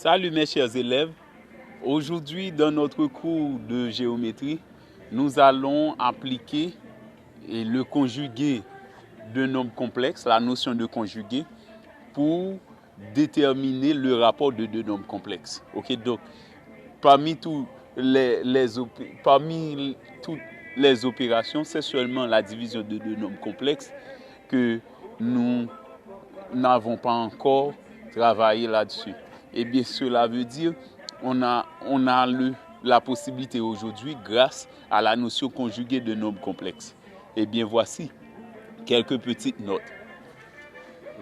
Salut mes chers élèves, aujourd'hui dans notre cours de géométrie, nous allons appliquer le conjugué d'un nombre complexe, la notion de conjugué, pour déterminer le rapport de deux nombres complexes. Ok, donc parmi toutes les opérations, c'est seulement la division de deux nombres complexes que nous n'avons pas encore travaillé là-dessus. Eh bien, cela veut dire on a la possibilité aujourd'hui grâce à la notion conjuguée de nombres complexes. Eh bien, voici quelques petites notes.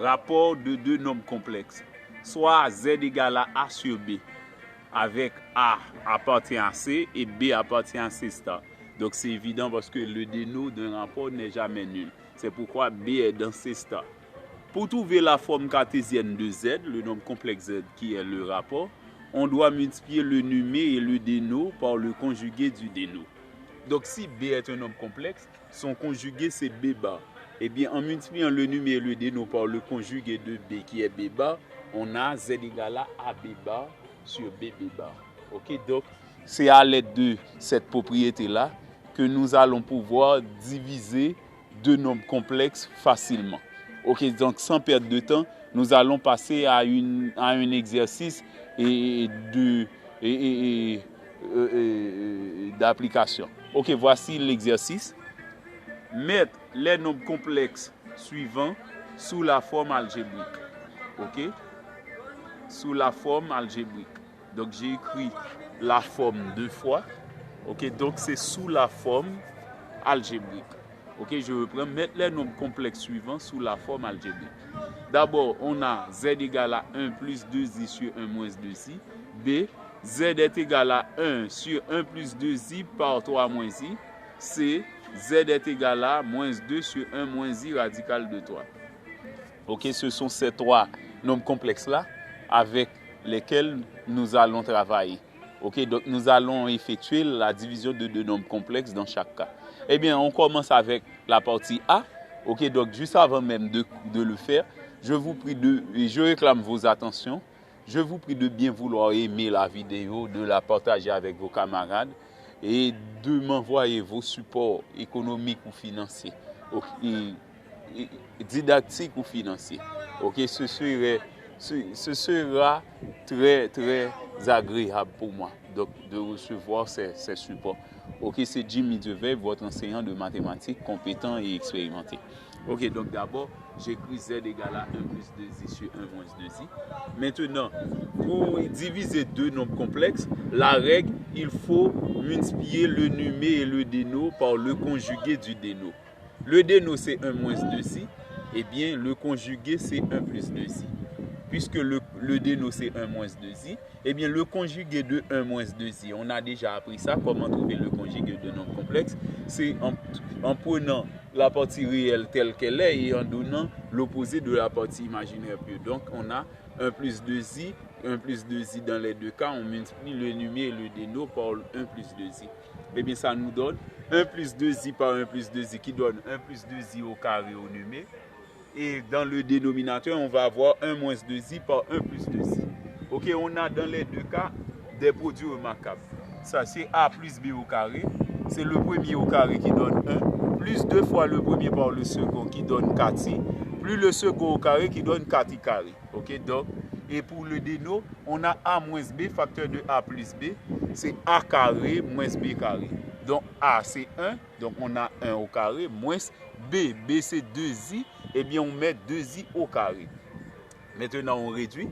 Rapport de deux nombres complexes, soit Z égale à A sur B, avec A appartient à C et B appartient à C star. Donc, c'est évident parce que le dénot d'un rapport n'est jamais nul. C'est pourquoi B est dans C star. Pour trouver la forme cartésienne de Z, le nombre complexe Z qui est le rapport, on doit multiplier le numé et le dénot par le conjugué du dénot. Donc si B est un nombre complexe, son conjugué c'est B bar. Eh bien en multipliant le numé et le dénot par le conjugué de B qui est B bar, on a Z égale à AB bar sur BB bar. Ok, donc c'est à l'aide de cette propriété-là que nous allons pouvoir diviser deux nombres complexes facilement. Ok, donc sans perdre de temps, nous allons passer à un exercice d'application. Ok, voici l'exercice. Mettre les nombres complexes suivants sous la forme algébrique. Ok, sous la forme algébrique. Donc j'ai écrit la forme deux fois. Ok, donc c'est sous la forme algébrique. Ok, je reprends. Mettre les nombres complexes suivants sous la forme algébrique. D'abord, on a Z égale à 1 plus 2i sur 1 moins 2i. B, Z est égal à 1 sur 1 plus 2i par 3 moins i. C, Z est égal à moins 2 sur 1 moins i radical de 3. Ok, ce sont ces trois nombres complexes-là avec lesquels nous allons travailler. Ok, donc nous allons effectuer la division de deux nombres complexes dans chaque cas. Eh bien, on commence avec la partie A. Ok, donc juste avant même de le faire, je réclame vos attentions. Je vous prie de bien vouloir aimer la vidéo, de la partager avec vos camarades et de m'envoyer vos supports économiques ou financiers, didactiques ou financiers. Ok, ce sera très très agréable pour moi donc, de recevoir ces supports. Ok, c'est Jimmy Devey, votre enseignant de mathématiques compétent et expérimenté. Ok, donc d'abord, j'écris Z égale à 1 plus 2i sur 1 moins 2i. Maintenant, pour diviser deux nombres complexes, la règle, il faut multiplier le numé et le dénot par le conjugué du dénot. Le dénot, c'est 1 moins 2i. Eh bien, le conjugué, c'est 1 plus 2i. Puisque le dénot, c'est 1 moins 2i, eh bien, le conjugué de 1 moins 2i, on a déjà appris ça, comment trouver le conjugué de nombres complexes. C'est en prenant la partie réelle telle qu'elle est et en donnant l'opposé de la partie imaginaire pure. Donc, on a 1 plus 2i, 1 plus 2i dans les deux cas, on multiplie le numé et le dénot par 1 plus 2i. Eh bien, ça nous donne 1 plus 2i par 1 plus 2i qui donne 1 plus 2i au carré au numé. Et dans le dénominateur, on va avoir 1 moins 2i par 1 plus 2i. Ok, on a dans les deux cas des produits remarquables. Ça, c'est A plus B au carré. C'est le premier au carré qui donne 1, plus 2 fois le premier par le second qui donne 4i, plus le second au carré qui donne 4i carré. Ok, donc, et pour le dénot, on a A moins B, facteur de A plus B, c'est A carré moins B carré. Donc A c'est 1, donc on a 1 au carré, moins B, B c'est 2i, et bien on met 2i au carré. Maintenant on réduit.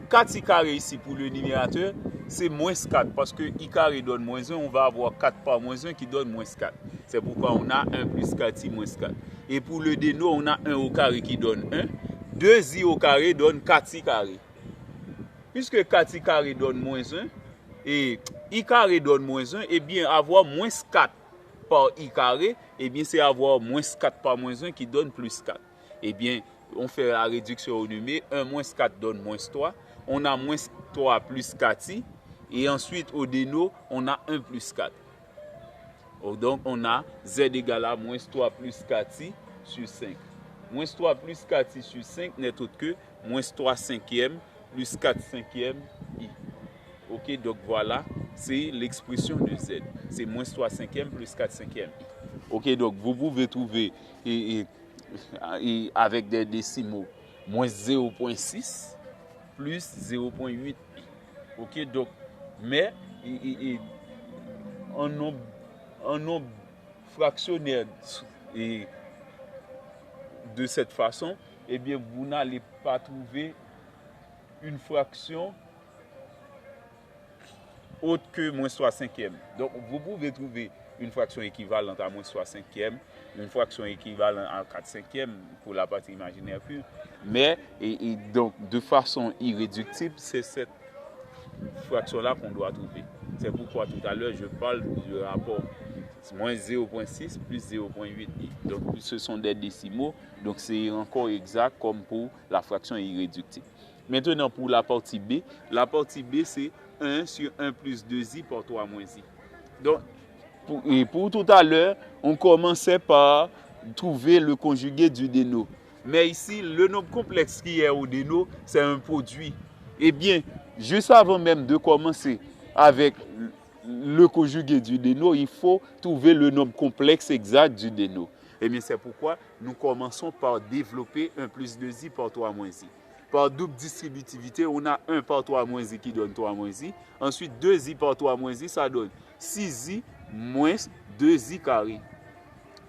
4i carré ici pour le numérateur, c'est moins 4, parce que i carré donne moins 1, on va avoir 4 par moins 1 qui donne moins 4. C'est pourquoi on a 1 plus 4i moins 4. Et pour le dénot, on a 1 au carré qui donne 1, 2i au carré donne 4i carré. Puisque 4i carré donne moins 1, et i carré donne moins 1, et bien avoir moins 4 par i carré, et bien c'est avoir moins 4 par moins 1 qui donne plus 4. Et bien, on fait la réduction au numé, 1 moins 4 donne moins 3, on a moins 3 plus 4i, et ensuite au dénot, on a 1 plus 4. Donc on a Z égale à moins 3 plus 4i sur 5. Moins 3 plus 4i sur 5 n'est autre que moins 3 cinquième plus 4 cinquième i. Ok, donc voilà, c'est l'expression de Z. C'est moins 3 cinquièmes plus 4 cinquièmes. Ok, donc vous pouvez trouver avec des décimaux moins 0,6 plus 0,8. Ok, donc, mais en nombre fractionnaire et de cette façon, eh bien, vous n'allez pas trouver une fraction autre que moins 3 cinquièmes. Donc, vous pouvez trouver une fraction équivalente à moins 3 cinquièmes, une fraction équivalente à 4 cinquièmes pour la partie imaginaire pure. Mais, donc, de façon irréductible, c'est cette fraction-là qu'on doit trouver. C'est pourquoi tout à l'heure, je parle du rapport moins 0,6 plus 0,8. Donc, ce sont des décimaux. Donc, c'est encore exact comme pour la fraction irréductible. Maintenant, pour la partie B, c'est 1 sur 1 plus 2i par 3 moins i. Donc, pour tout à l'heure, on commençait par trouver le conjugué du déno. Mais ici, le nombre complexe qui est au déno, c'est un produit. Eh bien, juste avant même de commencer avec le conjugué du déno, il faut trouver le nombre complexe exact du déno. Eh bien, c'est pourquoi nous commençons par développer 1 plus 2i par 3 moins i. Par double distributivité, on a 1 par 3 moins i qui donne 3 moins i. Ensuite, 2i par 3 moins i, ça donne 6i moins 2i carré.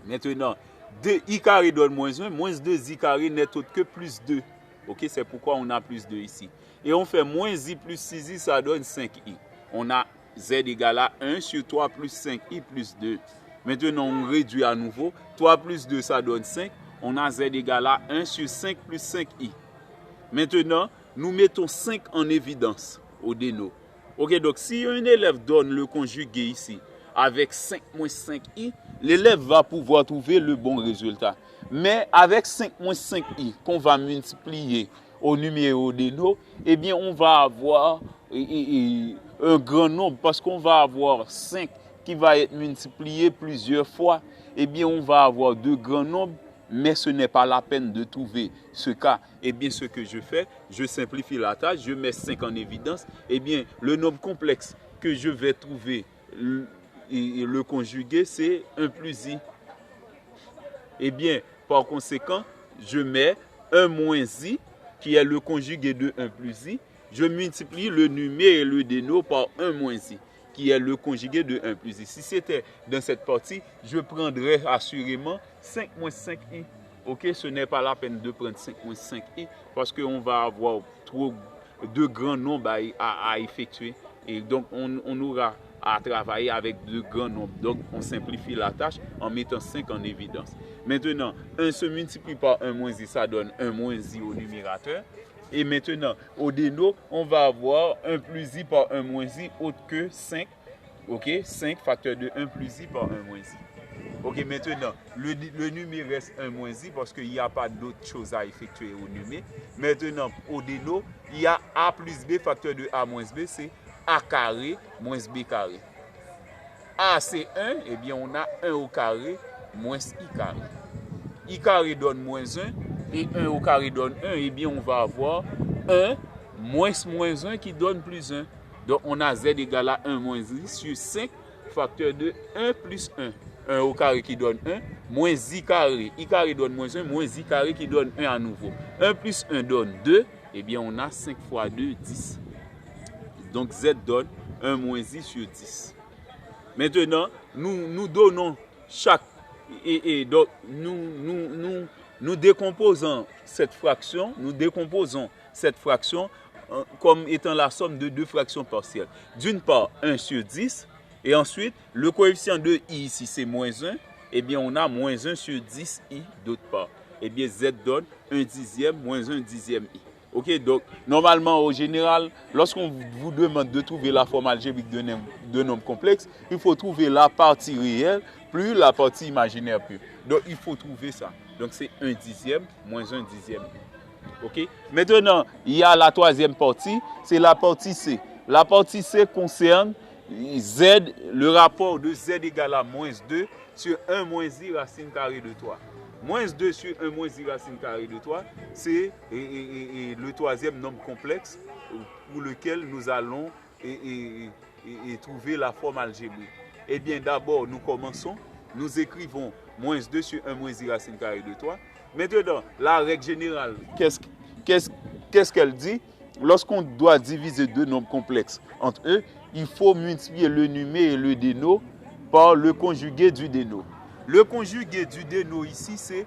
Maintenant, 2i carré donne moins 1, moins 2i carré n'est autre que plus 2. Ok, c'est pourquoi on a plus 2 ici. Et on fait moins i plus 6i, ça donne 5i. On a z égale à 1 sur 3 plus 5i plus 2. Maintenant, on réduit à nouveau. 3 plus 2, ça donne 5. On a z égale à 1 sur 5 plus 5i. Maintenant, nous mettons 5 en évidence au déno. Ok, donc si un élève donne le conjugué ici avec 5 moins 5i, l'élève va pouvoir trouver le bon résultat. Mais avec 5 moins 5i qu'on va multiplier au numéro déno, eh bien on va avoir un grand nombre parce qu'on va avoir 5 qui va être multiplié plusieurs fois. Eh bien on va avoir de grands nombres. Mais ce n'est pas la peine de trouver ce cas. Eh bien, ce que je fais, je simplifie la tâche, je mets 5 en évidence. Eh bien, le nombre complexe que je vais trouver, le conjugué, c'est 1 plus i. Eh bien, par conséquent, je mets 1 moins i, qui est le conjugué de 1 plus i. Je multiplie le numé et le déno par 1 moins i, qui est le conjugué de 1 plus i. Si c'était dans cette partie, je prendrais assurément 5 moins 5i. Ok, ce n'est pas la peine de prendre 5 moins 5i parce qu'on va avoir trop de grands nombres à effectuer. Et donc, on aura à travailler avec de grands nombres. Donc, on simplifie la tâche en mettant 5 en évidence. Maintenant, 1 se multiplie par 1 moins i, ça donne 1 moins i au numérateur. Et maintenant, au déno, on va avoir 1 plus i par 1 moins i autre que 5. Ok, 5 facteur de 1 plus i par 1 moins i. Ok, maintenant, le numé reste 1 moins i parce qu'il n'y a pas d'autre chose à effectuer au numé. Maintenant, au déno, il y a a plus b facteur de a moins b, c'est a carré moins b carré. A c'est 1, eh bien on a 1 au carré moins i carré. I carré donne moins 1 et 1 au carré donne 1, eh bien on va avoir 1 moins 1 qui donne plus 1. Donc on a z égale à 1 moins i sur 5 facteur de 1 plus 1. 1 au carré qui donne 1, moins i carré donne moins 1, moins i carré qui donne 1 à nouveau. 1 plus 1 donne 2, eh bien on a 5 fois 2, 10. Donc z donne 1 moins i sur 10. Maintenant, nous donnons chaque... donc nous décomposons cette fraction, comme étant la somme de deux fractions partielles. D'une part, 1 sur 10, et ensuite, le coefficient de i ici, c'est moins 1, eh bien, on a moins 1 sur 10i d'autre part. Eh bien, z donne 1 dixième moins 1 dixième i. Ok, donc, normalement, au général, lorsqu'on vous demande de trouver la forme algébrique de nombres complexes, il faut trouver la partie réelle plus la partie imaginaire pure. Donc, il faut trouver ça. Donc, c'est 1 dixième moins 1 dixième i. Ok, maintenant, il y a la troisième partie, c'est la partie C. La partie C concerne z, le rapport de z égale à moins 2 sur 1 moins i racine carrée de 3. Moins 2 sur 1 moins i racine carrée de 3, c'est le troisième nombre complexe pour lequel nous allons et trouver la forme algébrique. Eh bien, d'abord, nous commençons, nous écrivons moins 2 sur 1 moins i racine carrée de 3. Maintenant, la règle générale, qu'est-ce qu'elle dit? Lorsqu'on doit diviser deux nombres complexes entre eux, il faut multiplier le numé et le déno par le conjugué du déno. Le conjugué du déno ici, c'est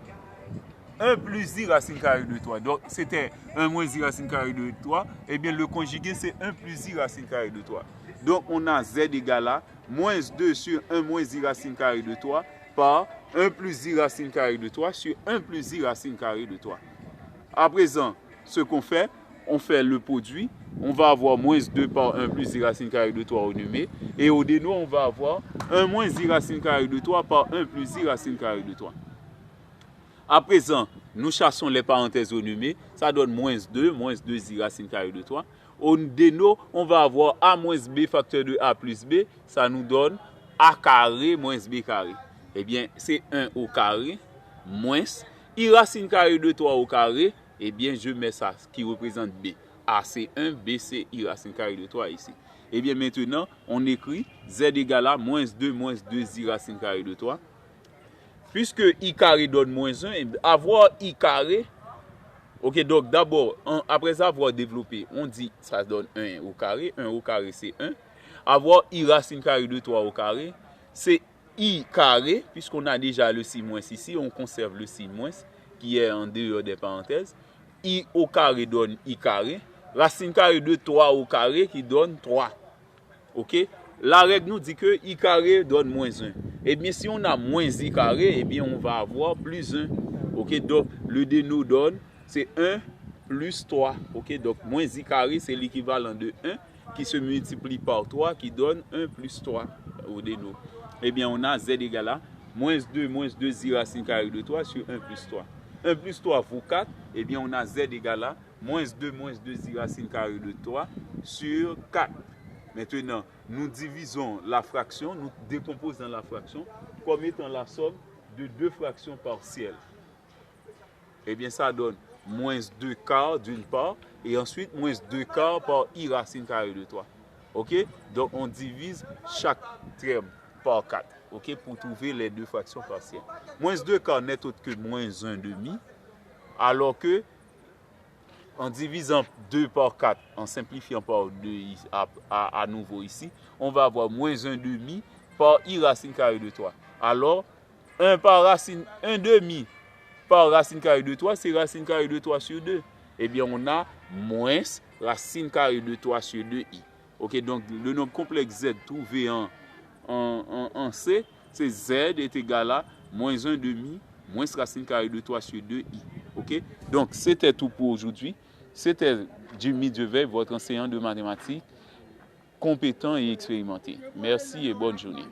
1 plus i racine carrée de 3. Donc, c'était 1 moins i racine carrée de 3. Eh bien, le conjugué, c'est 1 plus i racine carrée de 3. Donc, on a z égale à moins 2 sur 1 moins i racine carrée de 3 par 1 plus i racine carrée de 3 sur 1 plus i racine carrée de 3. À présent, ce qu'on fait, on fait le produit. On va avoir moins 2 par 1 plus i racine carrée de 3 au numé. Et au déno, on va avoir 1 moins i racine carrée de 3 par 1 plus i racine carrée de 3. À présent, nous chassons les parenthèses au numé. Ça donne moins 2i racine carrée de 3. Au déno, on va avoir a moins b facteur de a plus b. Ça nous donne a carré moins b carré. Eh bien, c'est 1 au carré moins i racine carrée de 3 au carré. Eh bien, je mets ça qui représente b. A, c'est 1, b, c'est i racine carrée de 3 ici. Eh bien, maintenant, on écrit z égale à moins 2i racine carrée de 3. Puisque i carré donne moins 1, avoir i carré, ok, donc d'abord, après avoir développé, on dit ça donne 1 au carré c'est 1. Avoir i racine carrée de 3 au carré, c'est i carré, puisqu'on a déjà le si moins ici, on conserve le si moins qui est en dehors des parenthèses. I au carré donne i carré. Racine carrée de 3 au carré qui donne 3. Ok? La règle nous dit que i carré donne moins 1. Eh bien, si on a moins i carré, eh bien, on va avoir plus 1. Ok? Donc, le déno donne, c'est 1 plus 3. Ok? Donc, moins i carré, c'est l'équivalent de 1 qui se multiplie par 3 qui donne 1 plus 3 au déno. Eh bien, on a z égale à moins 2i racine carrée de 3 sur 1 plus 3. 1 plus 3 vaut 4. Eh bien, on a z égale à moins 2i racine carrée de 3 sur 4. Maintenant, nous divisons la fraction, nous décomposons la fraction comme étant la somme de deux fractions partielles. Eh bien, ça donne moins 2 quarts d'une part et ensuite moins 2 quarts par i racine carrée de 3. Ok? Donc, on divise chaque terme par 4. Ok? Pour trouver les deux fractions partielles. Moins 2 quarts n'est autre que moins 1 demi, alors que en divisant 2 par 4, en simplifiant par 2 à nouveau ici, on va avoir moins 1 demi par i racine carrée de 3. Alors, 1 demi par racine carrée de 3, c'est racine carrée de 3 sur 2. Eh bien, on a moins racine carrée de 3 sur 2i. Ok, donc le nombre complexe z trouvé en C, c'est z est égal à moins 1 demi moins racine carrée de 3 sur 2i. Ok, donc c'était tout pour aujourd'hui. C'était Jimmy Devey, votre enseignant de mathématiques, compétent et expérimenté. Merci et bonne journée.